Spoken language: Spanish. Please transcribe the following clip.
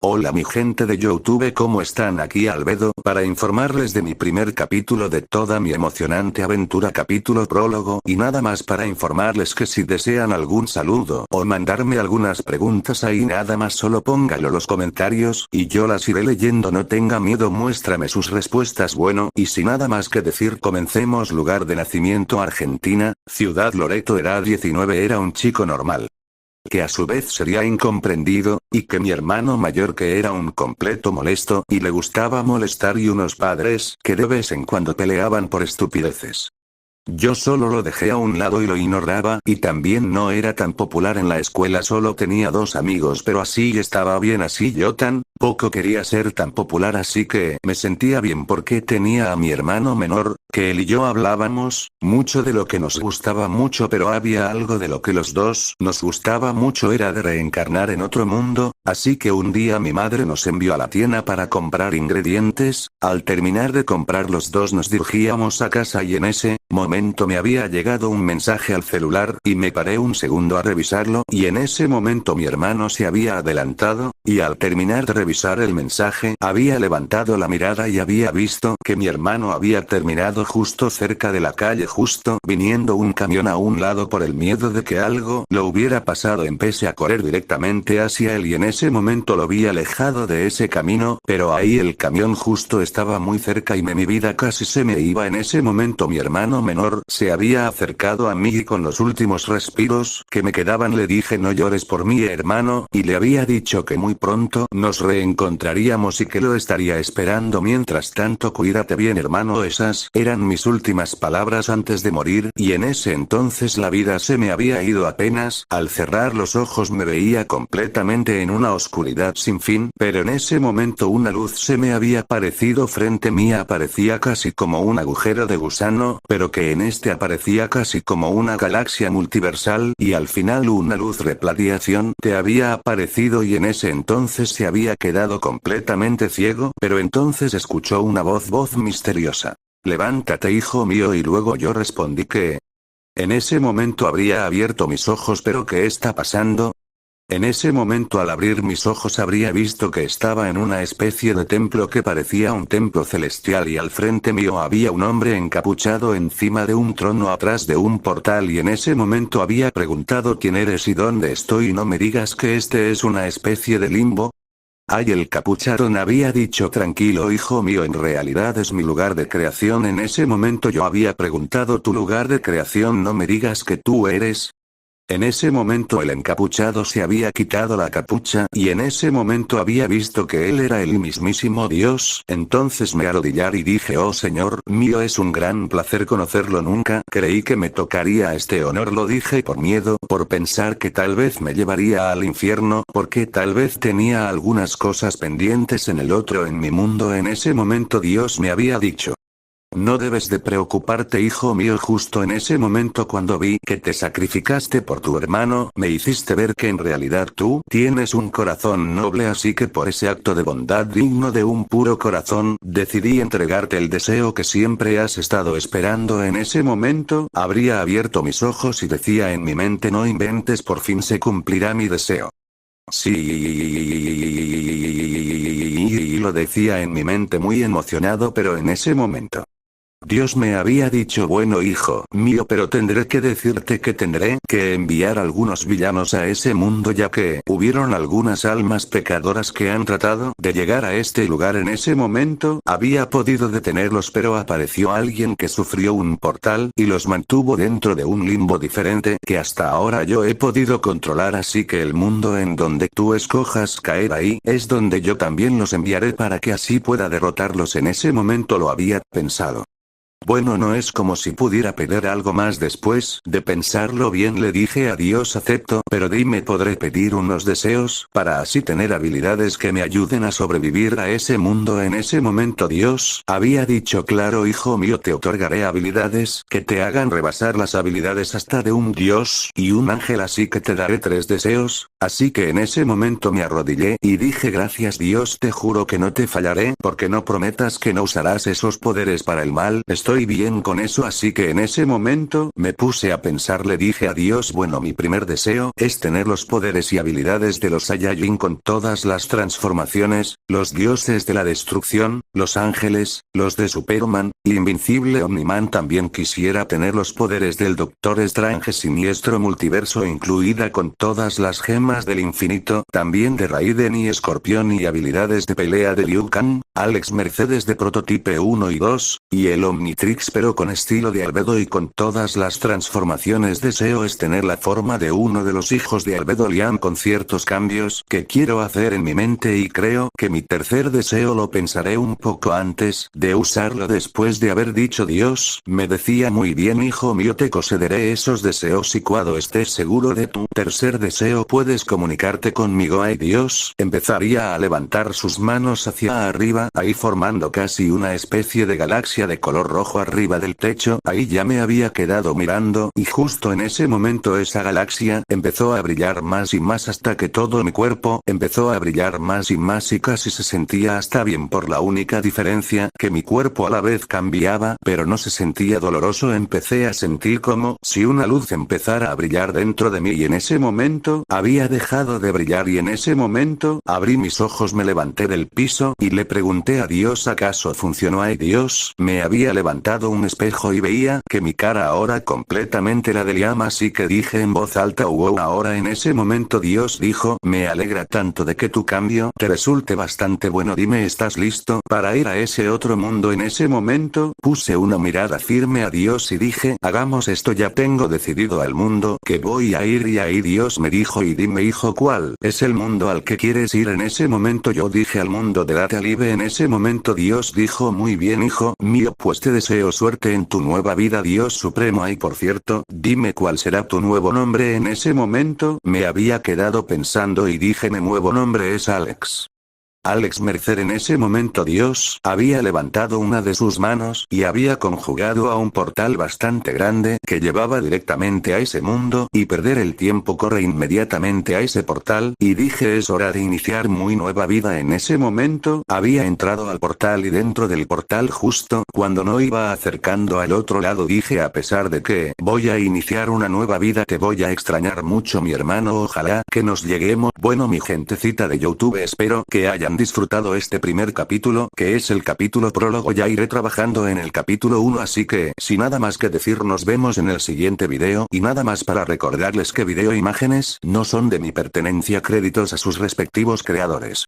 Hola mi gente de YouTube, ¿cómo están? Aquí Albedo, para informarles de mi primer capítulo de toda mi emocionante aventura, capítulo prólogo, y nada más para informarles que si desean algún saludo o mandarme algunas preguntas ahí nada más solo póngalo en los comentarios y yo las iré leyendo, no tenga miedo, muéstrame sus respuestas. Bueno, y sin nada más que decir comencemos. Lugar de nacimiento Argentina, ciudad Loreto, edad 19, era un chico normal, que a su vez sería incomprendido, y que mi hermano mayor que era un completo molesto y le gustaba molestar, y unos padres que de vez en cuando peleaban por estupideces. Yo solo lo dejé a un lado y lo ignoraba, y también no era tan popular en la escuela, solo tenía 2 amigos, pero así estaba bien, así yo tan poco quería ser tan popular, así que me sentía bien porque tenía a mi hermano menor, que él y yo hablábamos mucho de lo que nos gustaba mucho, pero había algo de lo que los dos nos gustaba mucho, era de reencarnar en otro mundo, así que un día mi madre nos envió a la tienda para comprar ingredientes. Al terminar de comprar los dos nos dirigíamos a casa y en ese momento me había llegado un mensaje al celular y me paré un segundo a revisarlo, y en ese momento mi hermano se había adelantado, y al terminar de revisar el mensaje había levantado la mirada y había visto que mi hermano había terminado justo cerca de la calle, justo viniendo un camión a un lado. Por el miedo de que algo lo hubiera pasado empecé a correr directamente hacia él, y en ese momento lo vi alejado de ese camino, pero ahí el camión justo estaba muy cerca y mi vida casi se me iba. En ese momento mi hermano menor se había acercado a mí y con los últimos respiros que me quedaban le dije: no llores por mí, hermano, y le había dicho que muy pronto nos reencontraríamos y que lo estaría esperando. Mientras tanto, cuídate bien, hermano. Esas eran mis últimas palabras antes de morir, y en ese entonces la vida se me había ido. Apenas al cerrar los ojos me veía completamente en una oscuridad sin fin, pero en ese momento una luz se me había aparecido frente mía, aparecía casi como un agujero de gusano, pero que en este aparecía casi como una galaxia multiversal, y al final una luz radiación te había aparecido, y en ese entonces se había quedado completamente ciego, pero entonces escuchó una voz misteriosa: levántate, hijo mío, y luego yo respondí que en ese momento habría abierto mis ojos. ¿Pero qué está pasando? En ese momento, al abrir mis ojos, habría visto que estaba en una especie de templo que parecía un templo celestial, y al frente mío había un hombre encapuchado encima de un trono atrás de un portal, y en ese momento había preguntado: ¿quién eres y dónde estoy? Y no me digas que este es una especie de limbo. Ay, el capucharón había dicho: tranquilo, hijo mío, en realidad es mi lugar de creación. En ese momento yo había preguntado: ¿tu lugar de creación? No me digas que tú eres. En ese momento el encapuchado se había quitado la capucha, y en ese momento había visto que él era el mismísimo Dios. Entonces me arrodillé y dije: oh Señor mío, es un gran placer conocerlo, nunca creí que me tocaría este honor. Lo dije por miedo, por pensar que tal vez me llevaría al infierno, porque tal vez tenía algunas cosas pendientes en el otro, en mi mundo. En ese momento Dios me había dicho: no debes de preocuparte, hijo mío. Justo en ese momento, cuando vi que te sacrificaste por tu hermano, me hiciste ver que en realidad tú tienes un corazón noble, así que por ese acto de bondad digno de un puro corazón, decidí entregarte el deseo que siempre has estado esperando. En ese momento, habría abierto mis ojos y decía en mi mente: no inventes, por fin se cumplirá mi deseo. Sí, y lo decía en mi mente muy emocionado, pero en ese momento Dios me había dicho: bueno, hijo mío, pero tendré que decirte que tendré que enviar algunos villanos a ese mundo, ya que hubieron algunas almas pecadoras que han tratado de llegar a este lugar. En ese momento había podido detenerlos, pero apareció alguien que sufrió un portal y los mantuvo dentro de un limbo diferente que hasta ahora yo he podido controlar, así que el mundo en donde tú escojas caer, ahí es donde yo también los enviaré para que así pueda derrotarlos. En ese momento lo había pensado. Bueno, no es como si pudiera pedir algo más. Después de pensarlo bien, le dije a Dios: acepto, pero dime, ¿podré pedir unos deseos para así tener habilidades que me ayuden a sobrevivir a ese mundo? En ese momento Dios había dicho: claro, hijo mío, te otorgaré habilidades que te hagan rebasar las habilidades hasta de un dios y un ángel, así que te daré 3 deseos. Así que en ese momento me arrodillé y dije: gracias Dios, te juro que no te fallaré, porque no prometas que no usarás esos poderes para el mal. Estoy estoy bien con eso, así que en ese momento me puse a pensar, le dije a Dios, bueno, mi primer deseo es tener los poderes y habilidades de los Saiyajin con todas las transformaciones, los dioses de la destrucción, los ángeles, los de Superman, Invincible Omniman. También quisiera tener los poderes del Doctor Strange Siniestro Multiverso, incluida con todas las gemas del infinito, también de Raiden y Escorpión, y habilidades de pelea de Liu Kang, Alex Mercedes de Prototype 1 y 2, y el Omnitrix pero con estilo de Albedo y con todas las transformaciones. Deseo es tener la forma de uno de los hijos de Albedo Liam con ciertos cambios que quiero hacer en mi mente, y creo que mi tercer deseo lo pensaré un poco antes de usarlo. Después de haber dicho Dios, me decía, muy bien hijo mío, te concederé esos deseos y cuando estés seguro de tu tercer deseo puedes comunicarte conmigo. Ay Dios, empezaría a levantar sus manos hacia arriba, ahí formando casi una especie de galaxia de color rojo arriba del techo. Ahí ya me había quedado mirando y justo en ese momento esa galaxia empezó a brillar más y más hasta que todo mi cuerpo empezó a brillar más y más y casi se sentía hasta bien, por la única diferencia que mi cuerpo a la vez cambiaba pero no se sentía doloroso. Empecé a sentir como si una luz empezara a brillar dentro de mí y en ese momento había dejado de brillar y en ese momento abrí mis ojos, me levanté del piso y le pregunté a Dios, ¿acaso funcionó? Ay Dios, me había levantado un espejo y veía que mi cara ahora completamente la de Liam, así que dije en voz alta, wow. Ahora en ese momento Dios dijo, me alegra tanto de que tu cambio te resulte bastante bueno, dime, ¿estás listo para ir a ese otro mundo? En ese momento puse una mirada firme a Dios y dije, hagamos esto, ya tengo decidido al mundo que voy a ir. Y ahí Dios me dijo, y dime hijo, ¿cuál es el mundo al que quieres ir? En ese momento yo dije, al mundo de la Talibe. En ese momento Dios dijo, muy bien hijo mío, pues te deseo suerte en tu nueva vida, Dios supremo. Ay, por cierto, dime cuál será tu nuevo nombre. En ese momento me había quedado pensando y dije, mi nuevo nombre es Alex. Alex Mercer. En ese momento Dios había levantado una de sus manos y había conjugado a un portal bastante grande que llevaba directamente a ese mundo, y perder el tiempo, corre inmediatamente a ese portal y dije, es hora de iniciar muy nueva vida. En ese momento había entrado al portal y dentro del portal, justo cuando no iba acercando al otro lado, dije, a pesar de que voy a iniciar una nueva vida, te voy a extrañar mucho mi hermano, ojalá que nos lleguemos. Bueno, mi gentecita de YouTube, espero que hayan disfrutado este primer capítulo, que es el capítulo prólogo. Ya iré trabajando en el capítulo 1, así que, sin nada más que decir, nos vemos en el siguiente video. Y nada más para recordarles que video e imágenes no son de mi pertenencia, créditos a sus respectivos creadores.